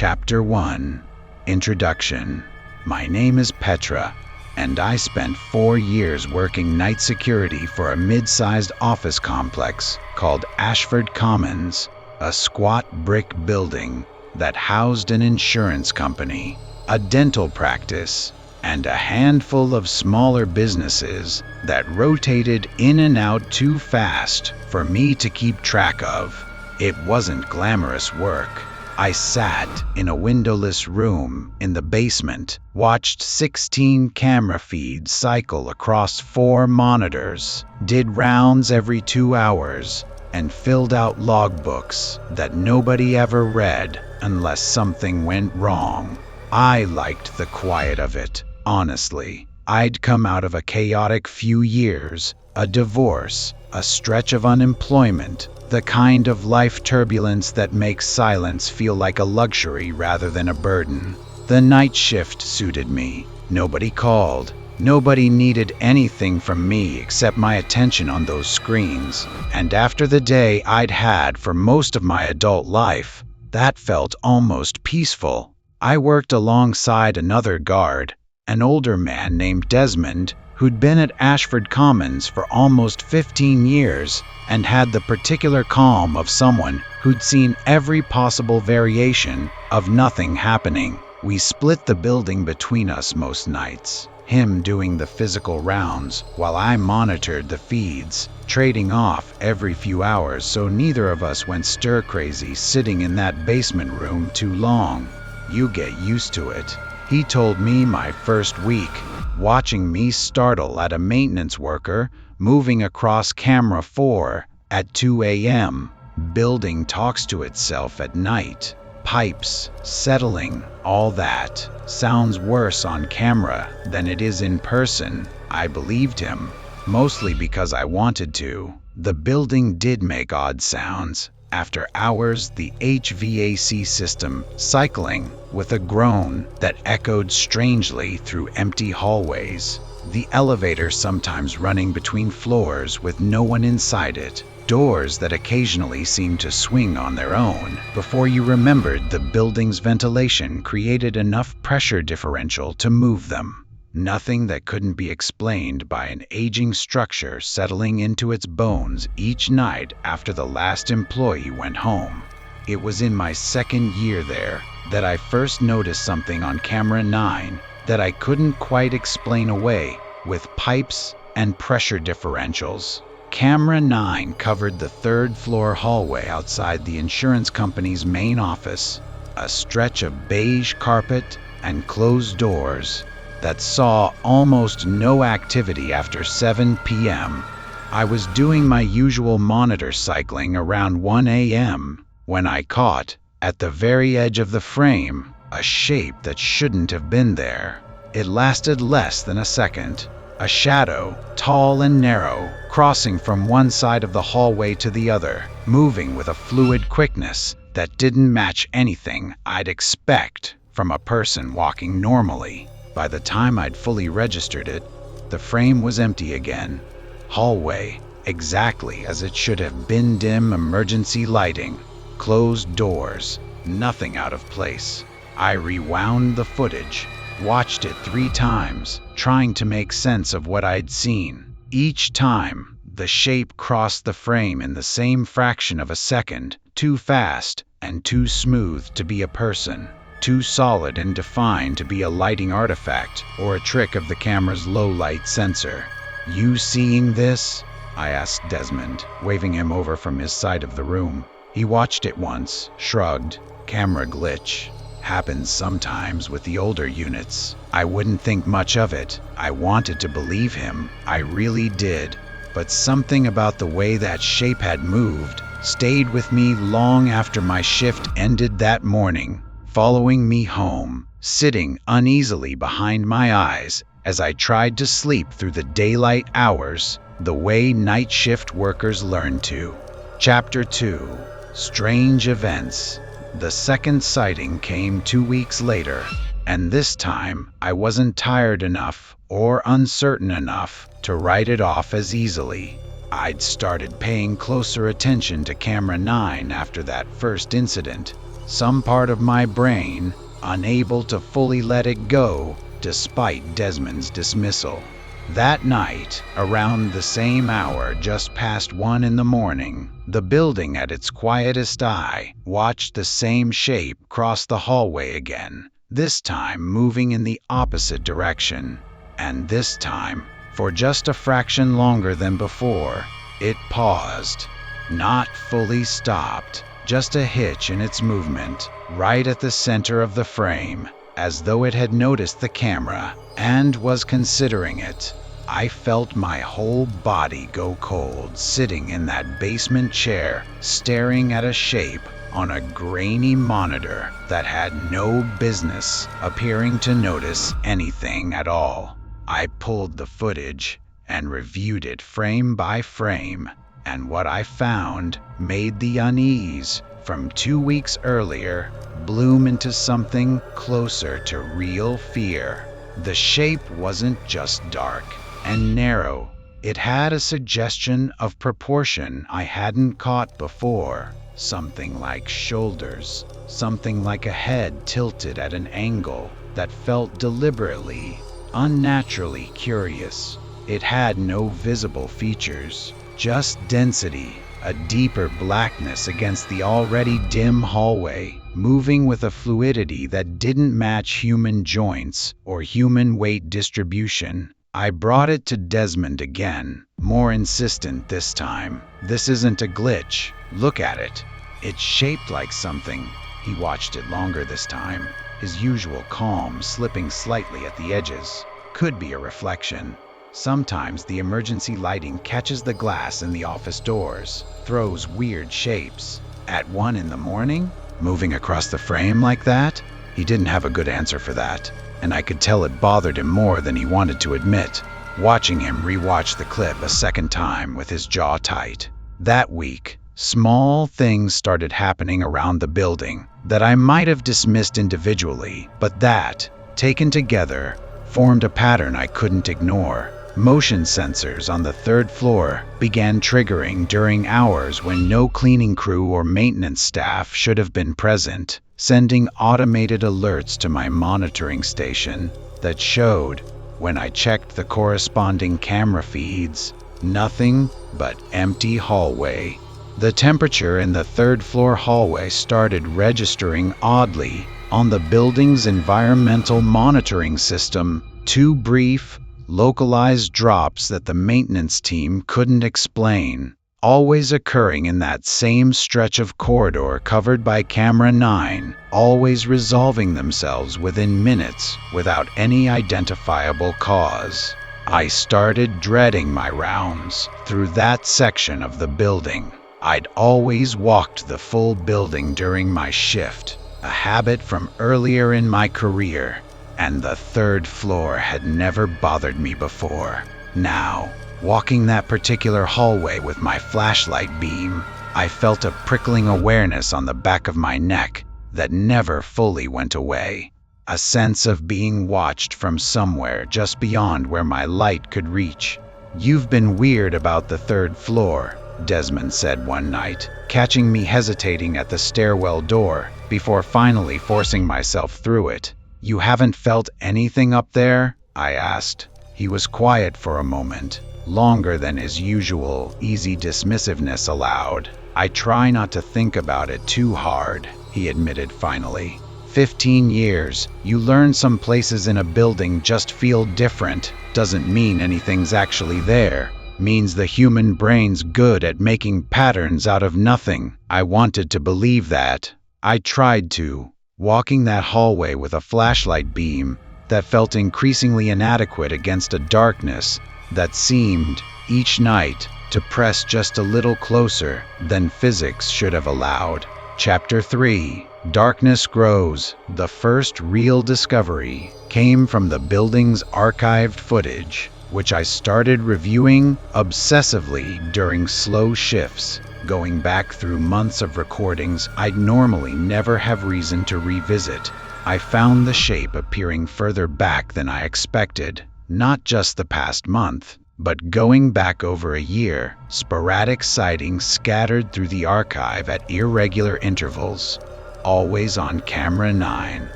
Chapter 1 Introduction. My name is Petra, and I spent 4 years working night security for a mid-sized office complex called Ashford Commons, a squat brick building that housed an insurance company, a dental practice, and a handful of smaller businesses that rotated in and out too fast for me to keep track of. It wasn't glamorous work. I sat in a windowless room in the basement, watched 16 camera feeds cycle across 4 monitors, did rounds every 2 hours, and filled out logbooks that nobody ever read unless something went wrong. I liked the quiet of it, honestly. I'd come out of a chaotic few years, a divorce, a stretch of unemployment, the kind of life turbulence that makes silence feel like a luxury rather than a burden. The night shift suited me. Nobody called. Nobody needed anything from me except my attention on those screens. And after the day I'd had for most of my adult life, that felt almost peaceful. I worked alongside another guard, an older man named Desmond, who'd been at Ashford Commons for almost 15 years and had the particular calm of someone who'd seen every possible variation of nothing happening. We split the building between us most nights, him doing the physical rounds while I monitored the feeds, trading off every few hours so neither of us went stir-crazy sitting in that basement room too long. You get used to it, he told me my first week, watching me startle at a maintenance worker moving across camera 4 at 2 a.m. Building talks to itself at night. Pipes, settling, all that. Sounds worse on camera than it is in person. I believed him, mostly because I wanted to. The building did make odd sounds. After hours, the HVAC system cycling with a groan that echoed strangely through empty hallways. The elevator sometimes running between floors with no one inside it. Doors that occasionally seemed to swing on their own before you remembered the building's ventilation created enough pressure differential to move them. Nothing that couldn't be explained by an aging structure settling into its bones each night after the last employee went home. It was in my second year there that I first noticed something on camera 9 that I couldn't quite explain away with pipes and pressure differentials. Camera 9 covered the 3rd floor hallway outside the insurance company's main office, a stretch of beige carpet and closed doors that saw almost no activity after 7 p.m. I was doing my usual monitor cycling around 1 a.m. when I caught, at the very edge of the frame, a shape that shouldn't have been there. It lasted less than a second. A shadow, tall and narrow, crossing from one side of the hallway to the other, moving with a fluid quickness that didn't match anything I'd expect from a person walking normally. By the time I'd fully registered it, the frame was empty again. Hallway, exactly as it should have been, dim emergency lighting, closed doors, nothing out of place. I rewound the footage, watched it 3 times, trying to make sense of what I'd seen. Each time, the shape crossed the frame in the same fraction of a second, too fast and too smooth to be a person. Too solid and defined to be a lighting artifact or a trick of the camera's low-light sensor. "You seeing this?" I asked Desmond, waving him over from his side of the room. He watched it once, shrugged. "Camera glitch. Happens sometimes with the older units." I wouldn't think much of it. I wanted to believe him. I really did. But something about the way that shape had moved stayed with me long after my shift ended that morning, following me home, sitting uneasily behind my eyes as I tried to sleep through the daylight hours the way night shift workers learn to. Chapter 2 Strange Events. The second sighting came 2 weeks later, and this time I wasn't tired enough or uncertain enough to write it off as easily. I'd started paying closer attention to camera 9 after that first incident, some part of my brain unable to fully let it go despite Desmond's dismissal. That night, around the same hour, just past 1 in the morning, the building at its quietest I watched the same shape cross the hallway again, this time moving in the opposite direction. And this time, for just a fraction longer than before, it paused. Not fully stopped, just a hitch in its movement, right at the center of the frame, as though it had noticed the camera and was considering it. I felt my whole body go cold sitting in that basement chair, staring at a shape on a grainy monitor that had no business appearing to notice anything at all. I pulled the footage and reviewed it frame by frame, and what I found made the unease from 2 weeks earlier bloom into something closer to real fear. The shape wasn't just dark and narrow. It had a suggestion of proportion I hadn't caught before. Something like shoulders, something like a head tilted at an angle that felt deliberately, unnaturally curious. It had no visible features, just density, a deeper blackness against the already dim hallway, moving with a fluidity that didn't match human joints or human weight distribution. I brought it to Desmond again, more insistent this time. "This isn't a glitch. Look at it. It's shaped like something." He watched it longer this time, his usual calm slipping slightly at the edges. Could be a reflection. Sometimes the emergency lighting catches the glass in the office doors, throws weird shapes. At 1 in the morning? Moving across the frame like that? He didn't have a good answer for that, and I could tell it bothered him more than he wanted to admit. Watching him rewatch the clip a second time with his jaw tight. That week, small things started happening around the building that I might have dismissed individually, but that, taken together, formed a pattern I couldn't ignore. Motion sensors on the 3rd floor began triggering during hours when no cleaning crew or maintenance staff should have been present, sending automated alerts to my monitoring station that showed, when I checked the corresponding camera feeds, nothing but empty hallway. The temperature in the 3rd floor hallway started registering oddly on the building's environmental monitoring system. 2 brief, localized drops that the maintenance team couldn't explain, always occurring in that same stretch of corridor covered by camera 9, always resolving themselves within minutes without any identifiable cause. I started dreading my rounds through that section of the building. I'd always walked the full building during my shift, a habit from earlier in my career, and the 3rd floor had never bothered me before. Now, walking that particular hallway with my flashlight beam, I felt a prickling awareness on the back of my neck that never fully went away. A sense of being watched from somewhere just beyond where my light could reach. "You've been weird about the 3rd floor," Desmond said one night, catching me hesitating at the stairwell door before finally forcing myself through it. "You haven't felt anything up there?" I asked. He was quiet for a moment, longer than his usual easy dismissiveness allowed. "I try not to think about it too hard," he admitted finally. 15 years, you learn some places in a building just feel different. Doesn't mean anything's actually there. Means the human brain's good at making patterns out of nothing. I wanted to believe that. I tried to. Walking that hallway with a flashlight beam that felt increasingly inadequate against a darkness that seemed, each night, to press just a little closer than physics should have allowed. Chapter 3. Darkness Grows. The first real discovery came from the building's archived footage, which I started reviewing obsessively during slow shifts, going back through months of recordings I'd normally never have reason to revisit. I found the shape appearing further back than I expected, not just the past month, but going back over a year, sporadic sightings scattered through the archive at irregular intervals. always on camera 9,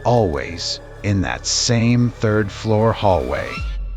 always in that same third-floor hallway,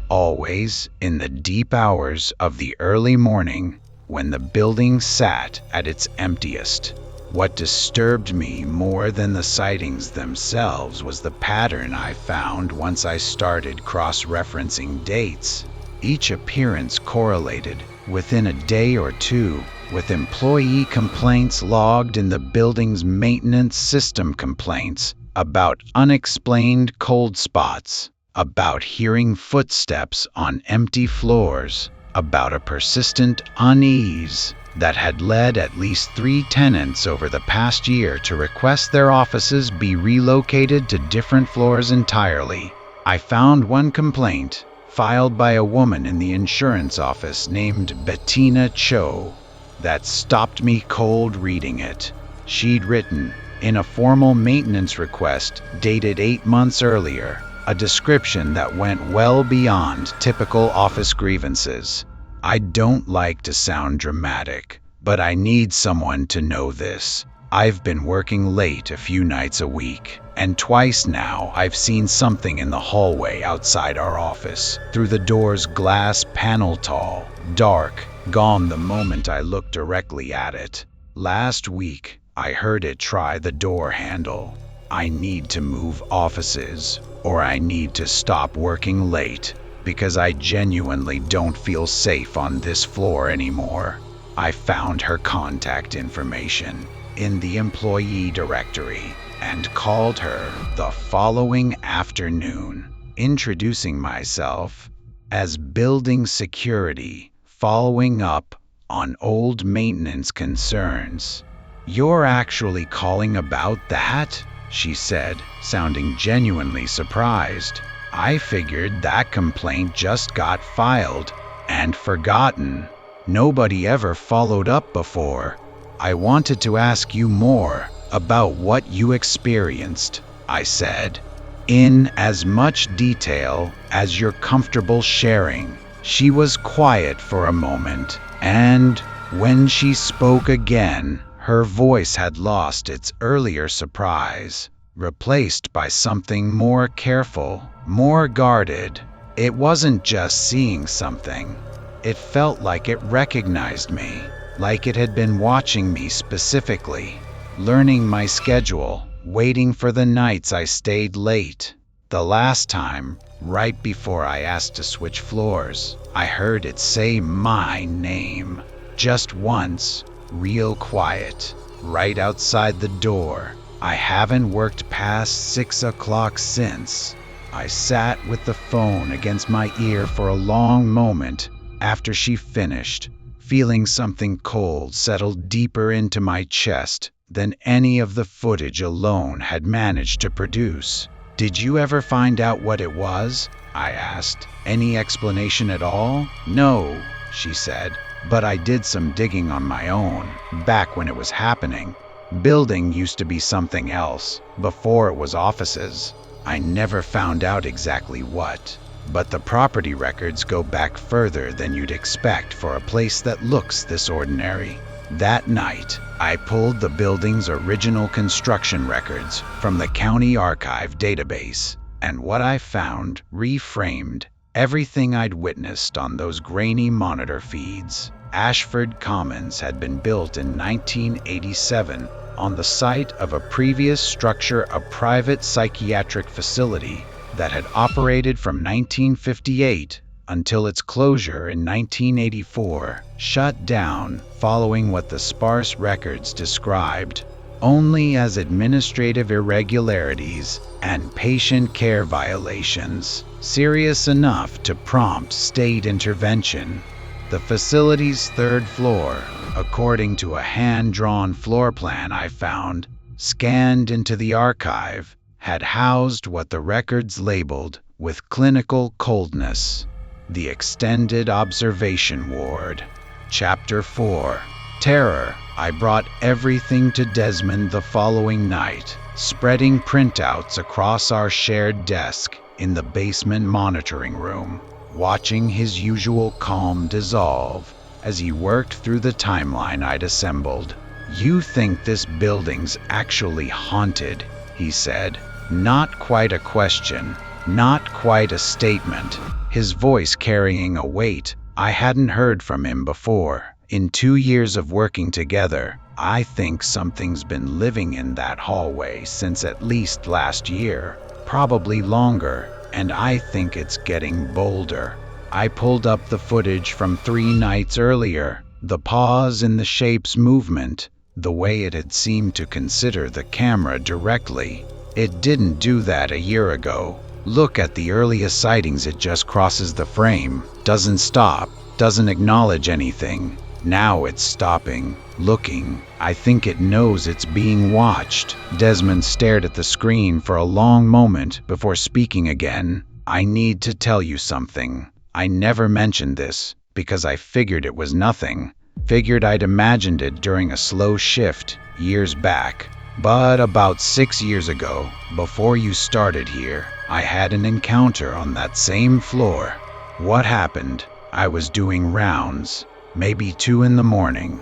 always in the deep hours of the early morning when the building sat at its emptiest. What disturbed me more than the sightings themselves was the pattern I found once I started cross-referencing dates. Each appearance correlated within a day or two with employee complaints logged in the building's maintenance system, complaints about unexplained cold spots, about hearing footsteps on empty floors, about a persistent unease that had led at least 3 tenants over the past year to request their offices be relocated to different floors entirely. I found one complaint filed by a woman in the insurance office named Bettina Cho that stopped me cold reading it. She'd written, in a formal maintenance request dated 8 months earlier, a description that went well beyond typical office grievances. I don't like to sound dramatic, but I need someone to know this. I've been working late a few nights a week, and twice now I've seen something in the hallway outside our office, through the door's glass panel, tall, dark, gone the moment I looked directly at it. Last week, I heard it try the door handle. I need to move offices, or I need to stop working late, because I genuinely don't feel safe on this floor anymore. I found her contact information in the employee directory and called her the following afternoon, introducing myself as building security, following up on old maintenance concerns. "You're actually calling about that?" she said, sounding genuinely surprised. "I figured that complaint just got filed and forgotten. Nobody ever followed up before. I wanted to ask you more about what you experienced," I said, "in as much detail as you're comfortable sharing." She was quiet for a moment, and when she spoke again, her voice had lost its earlier surprise, replaced by something more careful, more guarded. It wasn't just seeing something. It felt like it recognized me, like it had been watching me specifically, learning my schedule, waiting for the nights I stayed late. The last time, right before I asked to switch floors, I heard it say my name. Just once, real quiet, right outside the door. I haven't worked past 6 o'clock since. I sat with the phone against my ear for a long moment after she finished, feeling something cold settle deeper into my chest than any of the footage alone had managed to produce. "Did you ever find out what it was?" I asked. "Any explanation at all?" "No," she said, "but I did some digging on my own, back when it was happening. Building used to be something else, before it was offices. I never found out exactly what, but the property records go back further than you'd expect for a place that looks this ordinary." That night, I pulled the building's original construction records from the county archive database, and what I found reframed everything I'd witnessed on those grainy monitor feeds. Ashford Commons had been built in 1987 on the site of a previous structure, a private psychiatric facility that had operated from 1958 until its closure in 1984, shut down following what the sparse records described only as administrative irregularities and patient care violations, serious enough to prompt state intervention. The facility's third floor, according to a hand-drawn floor plan I found, scanned into the archive, had housed what the records labeled with clinical coldness, the extended observation ward. Chapter 4. Terror. I brought everything to Desmond the following night, spreading printouts across our shared desk in the basement monitoring room, watching his usual calm dissolve as he worked through the timeline I'd assembled. "You think this building's actually haunted," he said. Not quite a question, not quite a statement, his voice carrying a weight I hadn't heard from him before. In 2 years of working together, I think something's been living in that hallway since at least last year, probably longer, and I think it's getting bolder. I pulled up the footage from 3 nights earlier, the pause in the shape's movement, the way it had seemed to consider the camera directly. It didn't do that a year ago. Look at the earliest sightings, it just crosses the frame, doesn't stop, doesn't acknowledge anything. Now it's stopping, looking. I think it knows it's being watched. Desmond stared at the screen for a long moment before speaking again. "I need to tell you something. I never mentioned this because I figured it was nothing. Figured I'd imagined it during a slow shift years back. But about 6 years ago, before you started here, I had an encounter on that same floor." What happened? I was doing rounds, maybe 2 in the morning,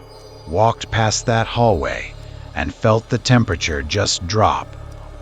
walked past that hallway, and felt the temperature just drop.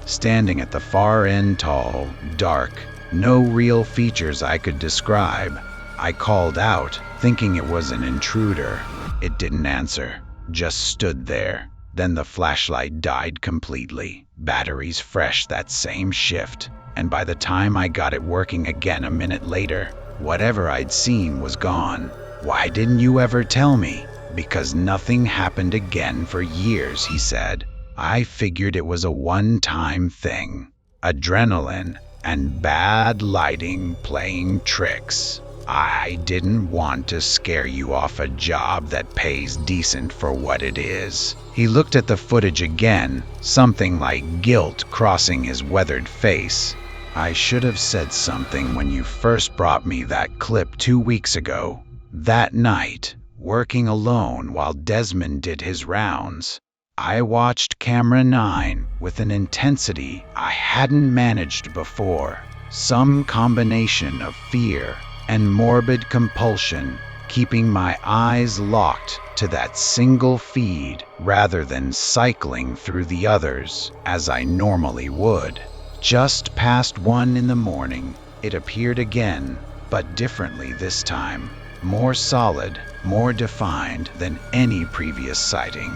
Standing at the far end, tall, dark, no real features I could describe. I called out, thinking it was an intruder. It didn't answer, just stood there. Then the flashlight died completely. Batteries fresh that same shift. And by the time I got it working again a minute later, whatever I'd seen was gone. "Why didn't you ever tell me?" "Because nothing happened again for years," he said. "I figured it was a one-time thing. Adrenaline and bad lighting playing tricks. I didn't want to scare you off a job that pays decent for what it is." He looked at the footage again, something like guilt crossing his weathered face. "I should have said something when you first brought me that clip 2 weeks ago. That night, working alone while Desmond did his rounds, I watched camera 9 with an intensity I hadn't managed before. Some combination of fear and morbid compulsion, keeping my eyes locked to that single feed rather than cycling through the others as I normally would. Just past 1 in the morning, it appeared again, but differently this time. More solid, more defined than any previous sighting.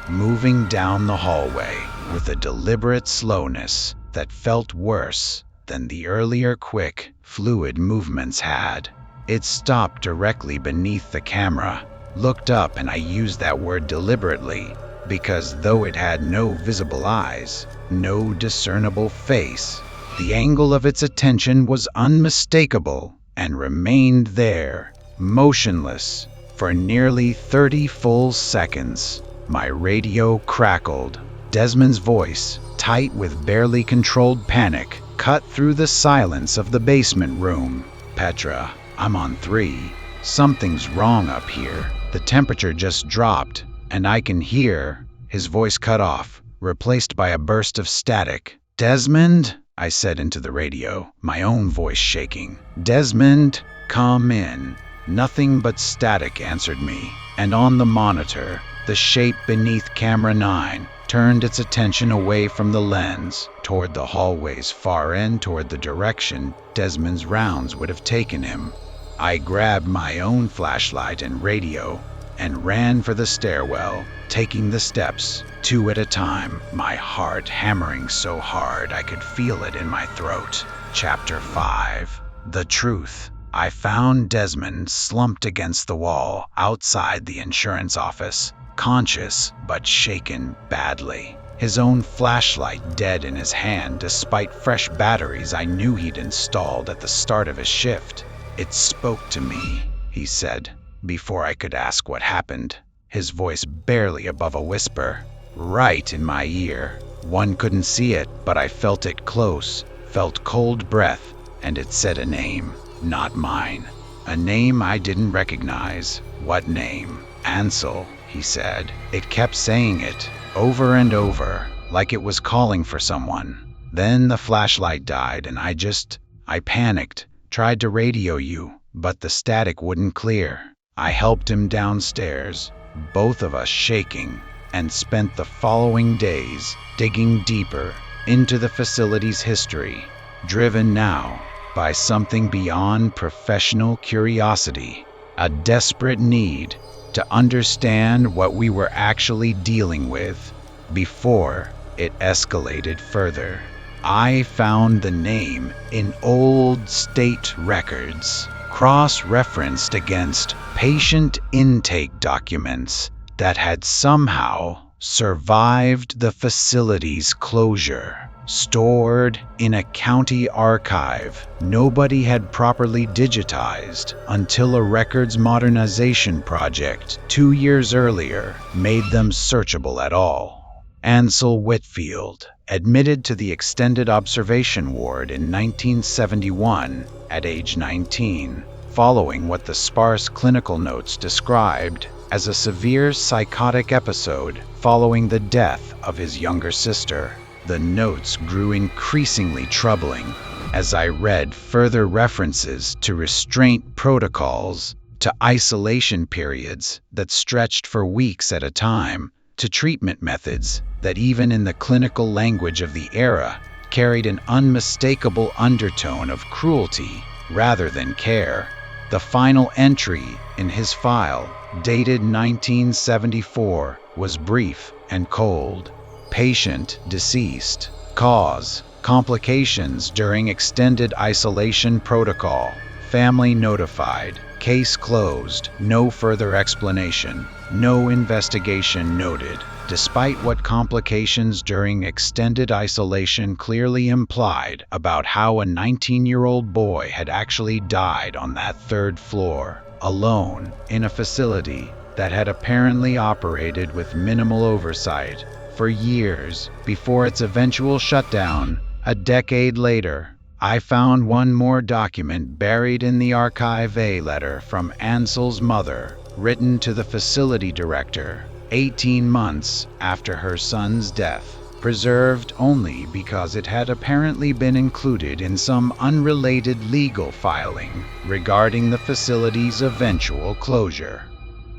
Moving down the hallway with a deliberate slowness that felt worse than the earlier quick, fluid movements had. It stopped directly beneath the camera, looked up, and I used that word deliberately because though it had no visible eyes, no discernible face, the angle of its attention was unmistakable and remained there, motionless, for nearly 30 full seconds. My radio crackled. Desmond's voice, tight with barely controlled panic, cut through the silence of the basement room. "Petra, I'm on 3. Something's wrong up here. The temperature just dropped, and I can hear." His voice cut off, replaced by a burst of static. "Desmond?" I said into the radio, my own voice shaking. "Desmond, come in." Nothing but static answered me, and on the monitor, the shape beneath camera 9 turned its attention away from the lens, toward the hallway's far end, toward the direction Desmond's rounds would have taken him. I grabbed my own flashlight and radio and ran for the stairwell, taking the steps 2 at a time, my heart hammering so hard I could feel it in my throat. Chapter 5. The Truth. I found Desmond slumped against the wall outside the insurance office, conscious but shaken badly. His own flashlight dead in his hand despite fresh batteries I knew he'd installed at the start of his shift. "It spoke to me," he said, before I could ask what happened, his voice barely above a whisper, right in my ear. One couldn't see it, but I felt it close, felt cold breath, and it said a name, not mine. A name I didn't recognize. "What name?" "Ansel," he said. It kept saying it, over and over, like it was calling for someone. Then the flashlight died, and I panicked, tried to radio you, but the static wouldn't clear. I helped him downstairs, both of us shaking, and spent the following days digging deeper into the facility's history, driven now by something beyond professional curiosity, a desperate need to understand what we were actually dealing with before it escalated further. I found the name in old state records, cross-referenced against patient intake documents that had somehow survived the facility's closure. Stored in a county archive nobody had properly digitized until a records modernization project 2 years earlier made them searchable at all. Ansel Whitfield admitted to the extended observation ward in 1971 at age 19, following what the sparse clinical notes described as a severe psychotic episode following the death of his younger sister. The notes grew increasingly troubling as I read further references to restraint protocols, to isolation periods that stretched for weeks at a time, to treatment methods that, even in the clinical language of the era, carried an unmistakable undertone of cruelty rather than care. The final entry in his file, dated 1974, was brief and cold. Patient deceased. Cause: complications during extended isolation protocol. Family notified. Case closed. No further explanation. No investigation noted. Despite what complications during extended isolation clearly implied about how a 19-year-old boy had actually died on that third floor, alone, in a facility that had apparently operated with minimal oversight for years before its eventual shutdown. A decade later, I found one more document buried in the archive, a letter from Ansel's mother, written to the facility director 18 months after her son's death, preserved only because it had apparently been included in some unrelated legal filing regarding the facility's eventual closure.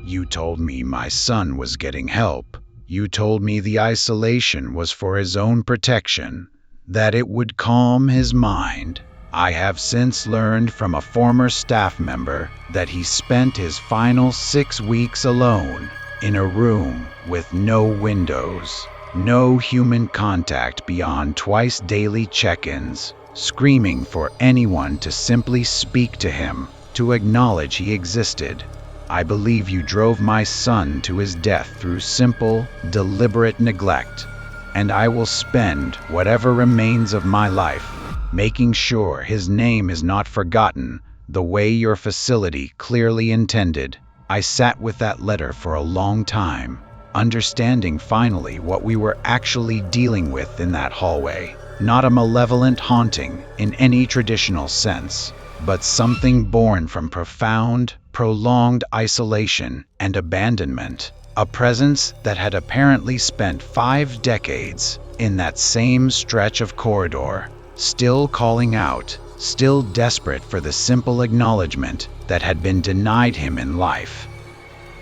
You told me my son was getting help. You told me the isolation was for his own protection, that it would calm his mind. I have since learned from a former staff member that he spent his final 6 weeks alone in a room with no windows, no human contact beyond twice daily check-ins, screaming for anyone to simply speak to him, to acknowledge he existed. I believe you drove my son to his death through simple, deliberate neglect, and I will spend whatever remains of my life making sure his name is not forgotten the way your facility clearly intended. I sat with that letter for a long time, understanding finally what we were actually dealing with in that hallway. Not a malevolent haunting in any traditional sense, but something born from profound, prolonged isolation and abandonment. A presence that had apparently spent 5 decades in that same stretch of corridor, still calling out, still desperate for the simple acknowledgement that had been denied him in life.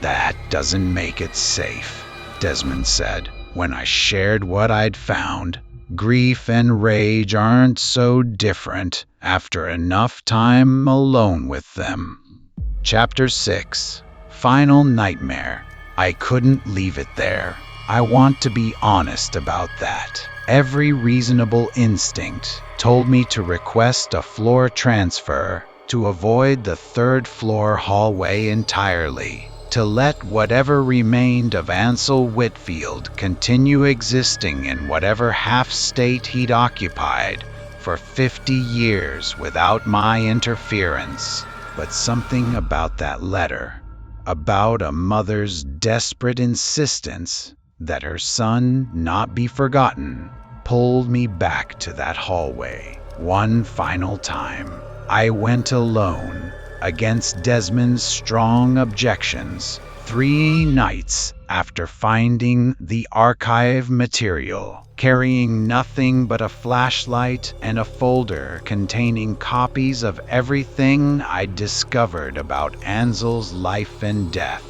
"That doesn't make it safe," Desmond said, when I shared what I'd found. "Grief and rage aren't so different after enough time alone with them." Chapter 6. Final Nightmare. I couldn't leave it there. I want to be honest about that. Every reasonable instinct told me to request a floor transfer, to avoid the third-floor hallway entirely, to let whatever remained of Ansel Whitfield continue existing in whatever half-state he'd occupied for 50 years without my interference. But something about that letter, about a mother's desperate insistence that her son not be forgotten, pulled me back to that hallway. One final time, I went alone, against Desmond's strong objections, 3 nights after finding the archive material, carrying nothing but a flashlight and a folder containing copies of everything I'd discovered about Ansel's life and death.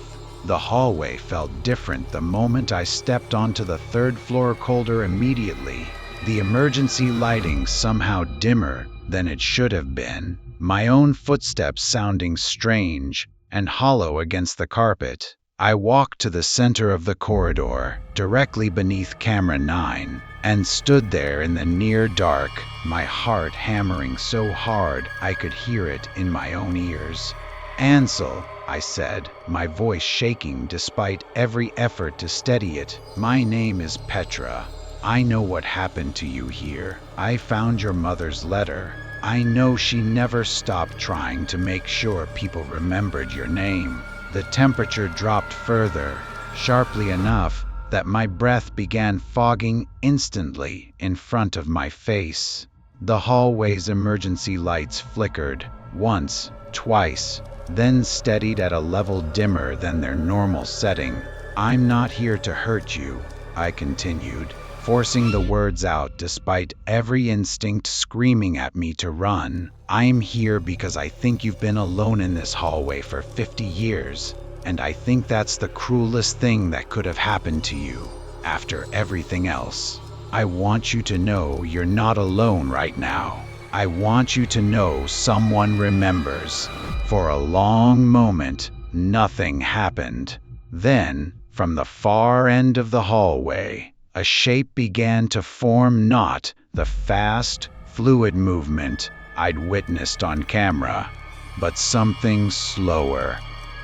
The hallway felt different the moment I stepped onto the third floor, colder immediately. The emergency lighting somehow dimmer than it should have been, my own footsteps sounding strange and hollow against the carpet. I walked to the center of the corridor, directly beneath camera 9, and stood there in the near dark, my heart hammering so hard I could hear it in my own ears. "Ansel," I said, my voice shaking despite every effort to steady it. "My name is Petra. I know what happened to you here. I found your mother's letter. I know she never stopped trying to make sure people remembered your name." The temperature dropped further, sharply enough that my breath began fogging instantly in front of my face. The hallway's emergency lights flickered, once, twice, then steadied at a level dimmer than their normal setting. "I'm not here to hurt you," I continued, forcing the words out despite every instinct screaming at me to run. "I'm here because I think you've been alone in this hallway for 50 years, and I think that's the cruelest thing that could have happened to you, after everything else. I want you to know you're not alone right now. I want you to know someone remembers." For a long moment, nothing happened. Then, from the far end of the hallway, a shape began to form, not the fast, fluid movement I'd witnessed on camera, but something slower,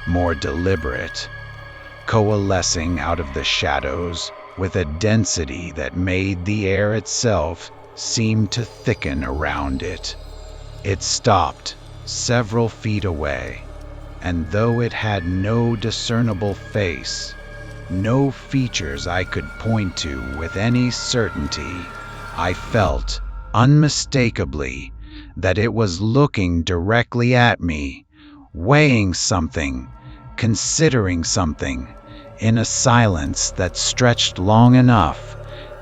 more deliberate, coalescing out of the shadows with a density that made the air itself seem to thicken around it. It stopped several feet away, and though it had no discernible face, no features I could point to with any certainty, I felt unmistakably that it was looking directly at me, weighing something, considering something, in a silence that stretched long enough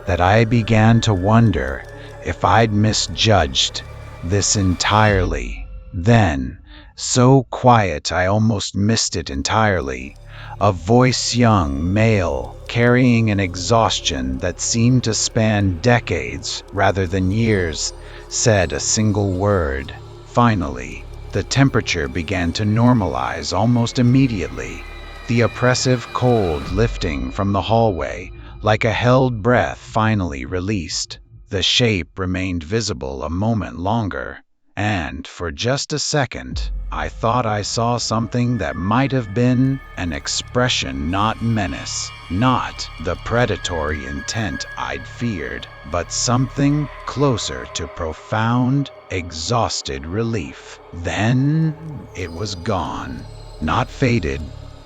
that I began to wonder if I'd misjudged this entirely. Then, so quiet I almost missed it entirely, a voice, young, male, carrying an exhaustion that seemed to span decades rather than years, said a single word. Finally, the temperature began to normalize almost immediately, the oppressive cold lifting from the hallway like a held breath finally released. The shape remained visible a moment longer, and for just a second, I thought I saw something that might have been an expression, not menace, not the predatory intent I'd feared, but something closer to profound, exhausted relief. Then it was gone. Not faded,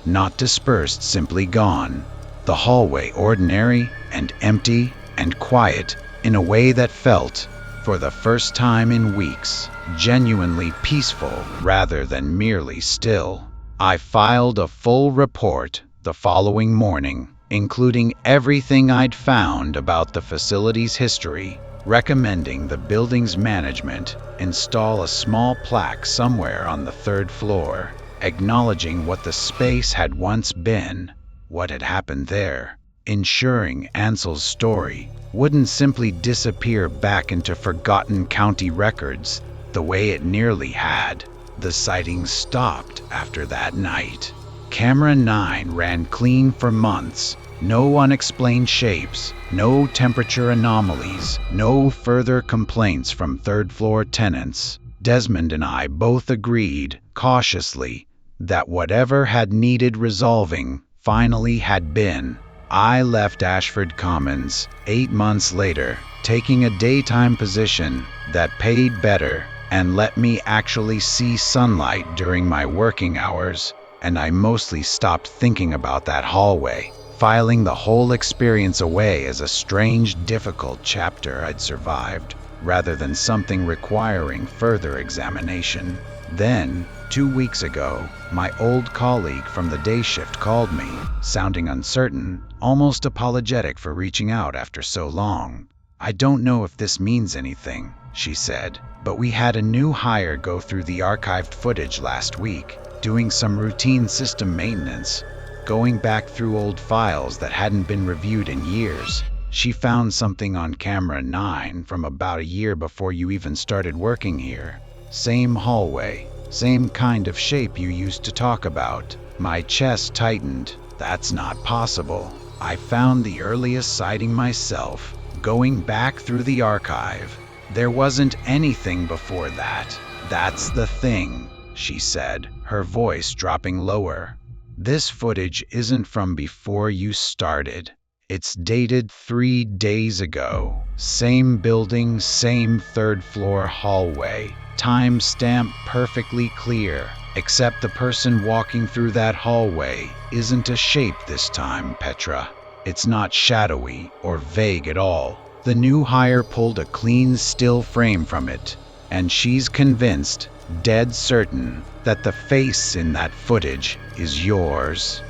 not dispersed, simply gone. The hallway ordinary and empty and quiet in a way that felt, for the first time in weeks, genuinely peaceful rather than merely still. I filed a full report the following morning, including everything I'd found about the facility's history, recommending the building's management install a small plaque somewhere on the third floor, acknowledging what the space had once been, what had happened there, ensuring Ansel's story wouldn't simply disappear back into forgotten county records the way it nearly had. The sightings stopped after that night. Camera 9 ran clean for months. No unexplained shapes, no temperature anomalies, no further complaints from third-floor tenants. Desmond and I both agreed, cautiously, that whatever had needed resolving finally had been. I left Ashford Commons 8 months later, taking a daytime position that paid better and let me actually see sunlight during my working hours, and I mostly stopped thinking about that hallway, filing the whole experience away as a strange, difficult chapter I'd survived, rather than something requiring further examination. Then, 2 weeks ago, my old colleague from the day shift called me, sounding uncertain, almost apologetic for reaching out after so long. "I don't know if this means anything," she said, "but we had a new hire go through the archived footage last week, doing some routine system maintenance. Going back through old files that hadn't been reviewed in years, she found something on camera 9 from about a year before you even started working here. Same hallway, same kind of shape you used to talk about. My chest tightened. That's not possible. I found the earliest sighting myself, going back through the archive. There wasn't anything before that. That's the thing, she said, her voice dropping lower. This footage isn't from before you started. It's dated 3 days ago. Same building, same third-floor hallway. Timestamp perfectly clear. Except the person walking through that hallway isn't a shape this time, Petra. It's not shadowy or vague at all. The new hire pulled a clean, still frame from it, and she's convinced, dead certain, that the face in that footage is yours.